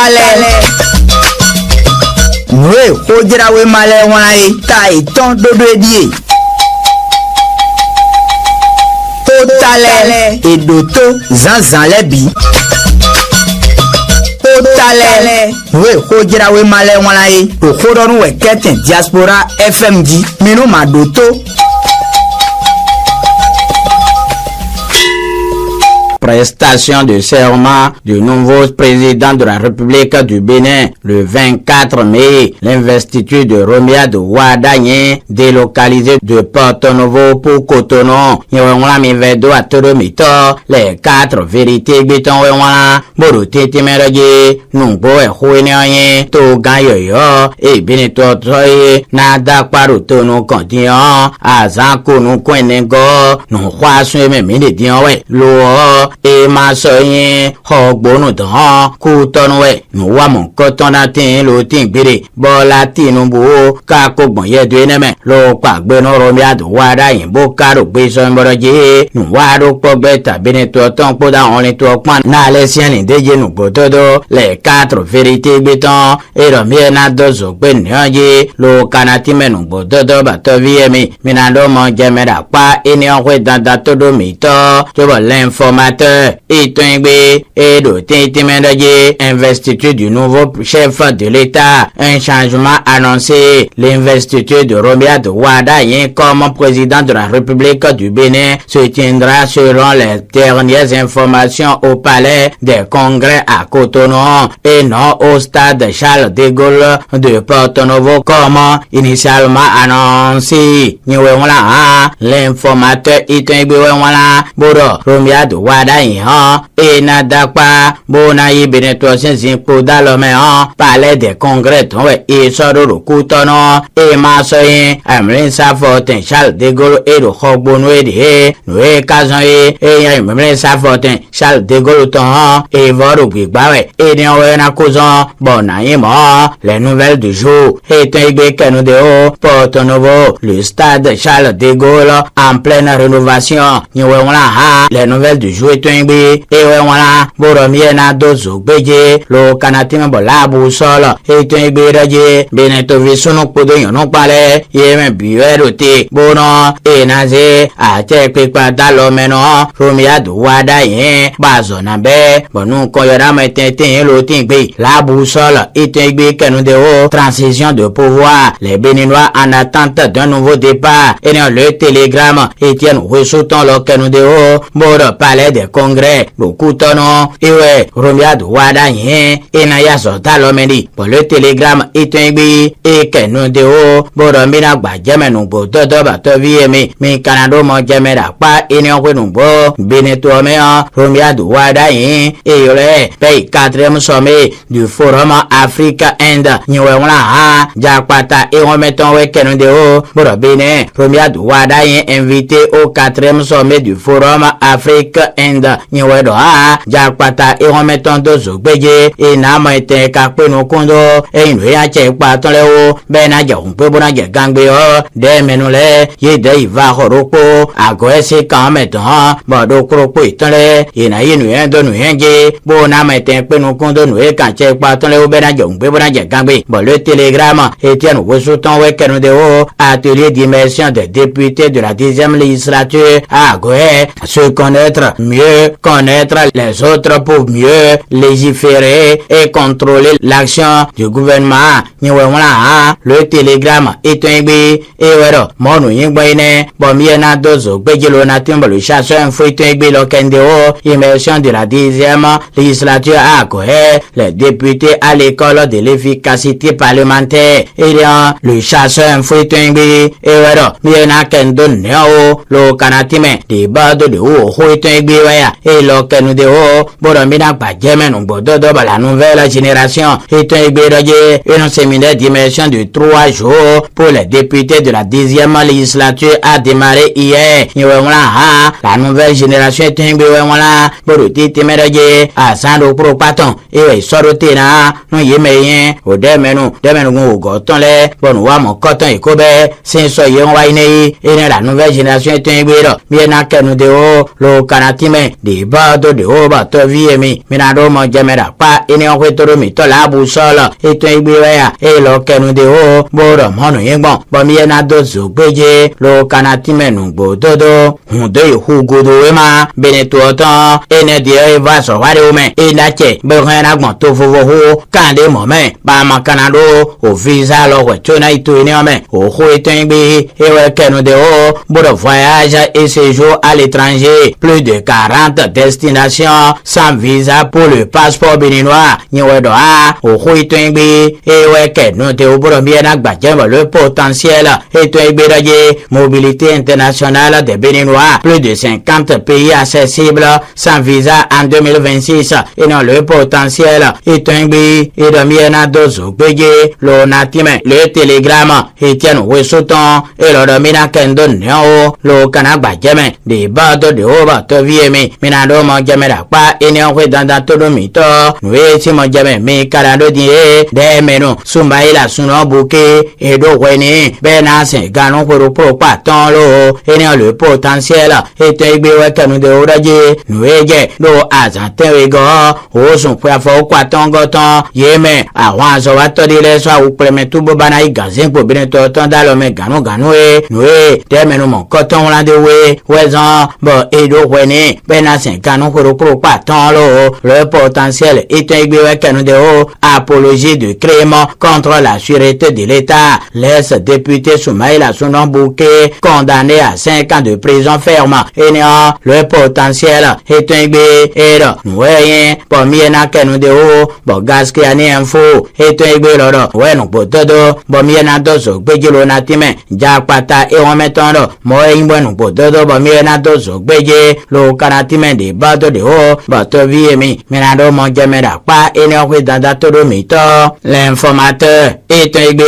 talẹ̀. Nwe ojirawe malẹ̀ wọn ayé ta ìtàn dodo edie. Ó talẹ̀ èdòtó zanzan lẹ́bi. Ó talẹ̀ nwe ojirawe malẹ̀ wọn ayé òkúrọ̀rùn wẹ̀ kẹ́tìn diaspora FMG minnu màdòtó. Prestation de serment du nouveau président de la République du Bénin le 24 mai. L'investiture de Romia de Ouadagné, délocalisé de Porto-Novo pour Cotonou. Les 4 vérités béton Boruté Timéroye, Nungbo et Houénéoye, Togayoyo, et Benetoye, Nada Parutono Continent, Azanko no Kwenengo, non Huasue Médidianwe, Loa. Et ma soye hogbono dan kutonwe no wa mon kotonatin lo tin gbere bola tinubu ka ko gbon ye de neme lo pagbe no Romia do wada yin bo karo gbe so mboroje no wa ro pogbe tabi ni to ton po da on to pan na le sien ni deje no bododo les 4 vérités béton et Romia na dozo gbe ni oje lo kanati menu bododo ba to viemi minando mo jemera pa eni onwe danda todo mi to jobo l'informateur et investiture du nouveau chef de l'État. Un changement annoncé. L'investiture de Romia de Ouadagné comme président de la République du Bénin se tiendra selon les dernières informations au palais des congrès à Cotonou et non au stade Charles de Gaulle de Porto-Novo comme initialement annoncé. L'informateur Romia de Ouadagné et Nadakpa Bonaï Benetoisen Zimpo Dalome palais des congrès et Sororo Koutono et Massoyen Amlin Safortin Charles de Gaulle et le Hogbonoé de Noé Kazanoé et Amlin Safortin Charles de Gaulle et Voro Bigbawe et Néoena Kouzon Bonaïmo les nouvelles du jour et Tengbe Kenodeo Porto-Novo le stade Charles de Gaulle en pleine rénovation les nouvelles du jour et Ewe wala boromie na dozo gbeje lo kanatima bola bu solo eto egbereje beneto visunu podo yono pale yeme biwerote bono enaze ate pepa dalo meno Romia do Ouadagné bazo na be bonu koyora metete lo tingbe la bu solo eto egbe kenude o transition de pouvoir les Béninois en attente d'un nouveau départ et dans le télégramme Etienne Ouessouton lo kenude o boro palais des congrès Kotono ewe Romia de Ouadagné et Naya Zotalomeni pour le télégramme Itengbi et Kenude o Boromina Gbajemenu Bododo Batoviemi mi Canado mo Jamera pa Inyo Numbo Benetomea Romia de Ouadagné et le pays 4e sommet du Forum Afrique-Inde Nyewela Jakpata et remettons we Kenude o Borobine Romia de Ouadagné invité au 4e sommet du Forum Afrique-Inde Nyewedo Jakpata et remettons dozo gbeje et nama ete kakpe no kondo et inu ya che pa ton le o bena ja unpe bona ja gangbe o de menule ye de iva horoko ago ese kan meton bodo kropo itole ina inu ya do nu henje bona mete pe no kondo nu e kan che pa ton le o bena ja unpe bona ja gangbe bo le télégramme Etienne Ouessouton we kenu de o atelier d'immersion des députés de la 10e législature ago se connaître mieux connaître les autres pour mieux légiférer et contrôler l'action du gouvernement. Le télégramme est un bé et voilà, mon yingbaine, bon miena dozo, begelo natimba le chasseur infouité lo kendeo, immersion de la 10e législature à Kohe, les députés à l'école de l'efficacité parlementaire, et le chasseur infouité et voilà, miena kendo neo, le canatime, des bardes de haut, et le kenu de haut, boromina Badjemen, bododo, la nouvelle génération, est un béroje, un séminaire d'immersion de 3 jours pour les députés de la 10e législature a démarré hier. La nouvelle génération est un béroje, boruti temeroje, à Sando Pro Paton, et sorotena, non yemeyen, au demenu, gotonle, bon wa mon coton et kobe, sin soyon waine, et la nouvelle génération est un béro, bien à nous de haut, le canatime, de bordeaux de oba to viemi minado mo jamera pa ini o kwetoro mi to la bu solo eto igbe ya e lo kenu de o boro monu yegbon bo mi na do zo gbeje lo kanati menu gbododo hun de hugo do we ma beneto tan ene de e va so ware o me e na che be kan na gbon to fovo ho kan de mo me ba ma kanado o visa lo we to na ito ni o me o ho eto igbe e we kenu de o boro voyage et séjour à l'étranger plus de 40 destinations sans visa pour le passeport béninois nyewedo a o ho ito igbe e we kenu de o boro mi na gbajemo le potentiel eto igbe daje mobilité internationale des Béninois, plus de 50 pays accessibles sans visa en 2026 et non le potentiel est un et de miena dozo beje lo natime le télégramme Etienne Wesoton et le domina kendo neo lo kanagba jeme de bado de oba to viemi minado mo jeme da pa ene o danda to do mito we si mo jeme mi karado di de menu sumba ila suno buke e do weni bena se gano ko pro pa ton lo ene le potentiel ete igbe we kanu de oraje nueje lo azante we go o sun pe afo kwa tongo ton yeme àwọn aso wa to dire so awu preme tubo bana igazin po bine to ton da lo me ganu e nue de menu mo ko ton la de we zan bo e do weni bena se gano ko pro pa ton lo le potentiel ete igbe we kanu de o apologie de crime contre la sûreté de l'État laisse député Soumaïla Sounan-Bouquet condamné à 5 ans de prison ferme et néant le potentiel est un bé et ouais pour miena kenu de o bo gaski ani info est un bé loro ouais non potodo bo miena dozo gbejelo na time japata e won metondo mo imbo no potodo bo miena dozo gbeje lo kanatime de bado de o bo to viemi menado mo jamera pa e ne o dada todo mito l'informateur est un bé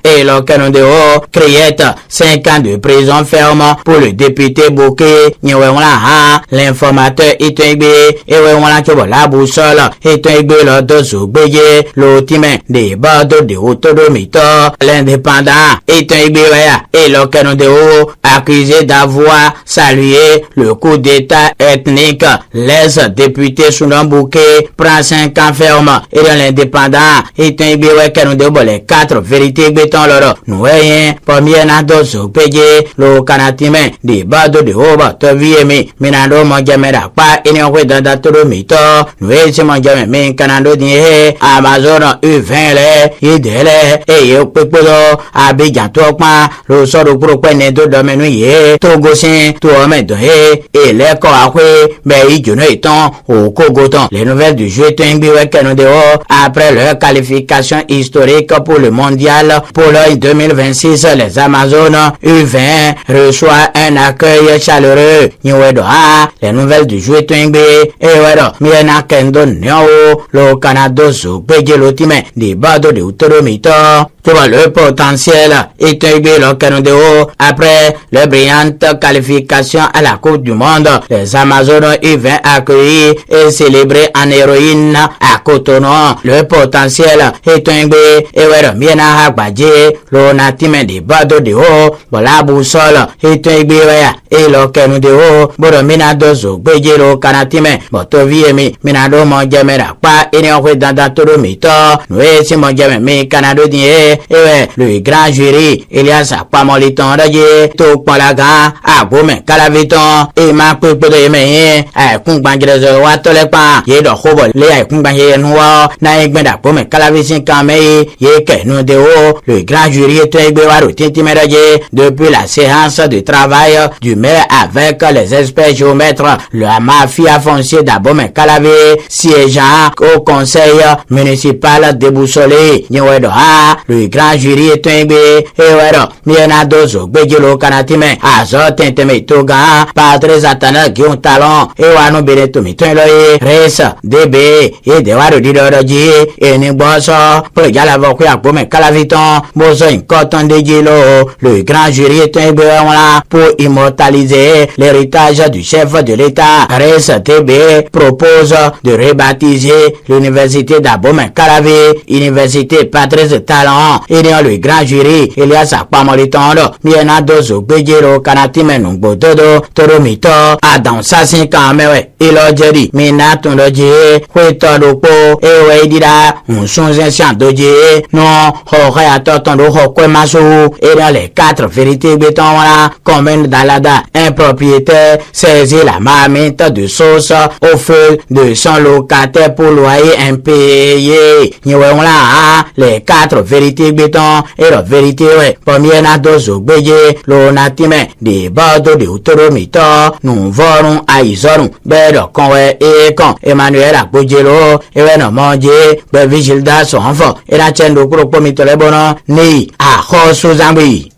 et lo kenu de o criette 5 ans de prison ferme pour le député Bouquet nyewe wala ha l'informateur itengbe ewe wala chobo la boussole itengbe lo dozo gbeje lo time de bado de autonomito l'indépendant itengbe ya et lo kenu de o accusé d'avoir salué le coup d'état ethnique les députés Soudan Bouquet prend 5 ans ferme et dans l'indépendant itengbe we kenu de les 4 vérités béton loro noué premier na dozo gbeje lo kanatime de bado de oba to viemi minando mo jamera pa ene o dada todo mito nwe se mo jame min kanando di Amazon U20 le idele e yo pepodo Abidjan to pa lo soro pro pe ne do domenu ye Togo sin to o me do e le ko akwe be ijono itan o kogotan les nouvelles du jeu tengbi we kanu de o après leur qualification historique pour le mondial Pologne 2026 les Amazones U20 reçoit un accueil chaleureux. Nyewedo ha les nouvelles du jouet twingbe e wedo miena kendo neo lo Canada so beje lo time de bado de utoromito pour le potentiel et le Canada après la brillante qualification à la Coupe du Monde. Les Amazones U20 accueillis et célébrés en héroïne à Cotonou. Le potentiel est et wedo miena hakbaje lo natime de bado de o la boussole et e lo kenu de o boro minado zo gbeje lo kanatime boto viemi minado mo jamera pa ene o danda todo mito noe si mo jame mi kanado di ewe le grand jury Elias Apamoliton raje to palaga agome kalaviton e ma pepe de me kun gbangrezo wa tole pa ye do hobo le kun gbanje nwa na egbeda pome kalavisin kame ye kenu de o le grand jury to egbe wa ro tintime raje depuis la séance de travail du maire avec les experts géomètres, la mafia foncière d'Abomey Calavé siégeant au conseil municipal déboussolé. Nyewedo ha le grand jury est un et wedo miena dozo bejelo kanatime azo tenteme toga padres atana gion talon e wanu beneto mitenloye res db e de waro didoroji e ni boso pour jala vokwe Abomey Calaviton bozo inkoton de jelo le grand jury est un pour immortaliser l'héritage du chef de l'État. RSTB propose de rebaptiser l'université d'Abomey Calavé, université Patrice Talon, et dans le grand jury, Elias Apamoliton, Miena Dozo Bejero, Kanatime Nungbododo, Toromito, Adamsa. assassin quand même ouais il a dit mina ton doje kweto dopo ewe dira on songe ancien doje non aurait attendu au kwemaso et dans les 4 vérités béton voilà combien d'alada un propriétaire saisit la marmite de sauce au feu de son locataire pour loyer impayé ni ouais voilà les 4 vérités béton et la vérité ouais premier na dozo beje lo natime de bordeaux de utoromito nous volons à isorum bedo konwe e kon Emmanuel Akpojelo ewe no monje be vigilda son enfant et la chaîne de gros pomito le bono ni a khosu zambi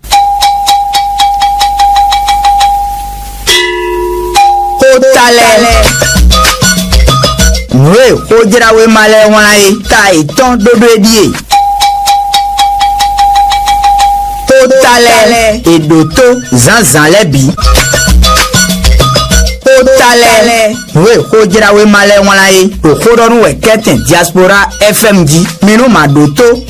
Hotale we hojira we male wana e tai ton dodo edie Hotale edoto zanzan lebi Hotale we hojira we male wana e o kodonu we keten diaspora FMG minu madoto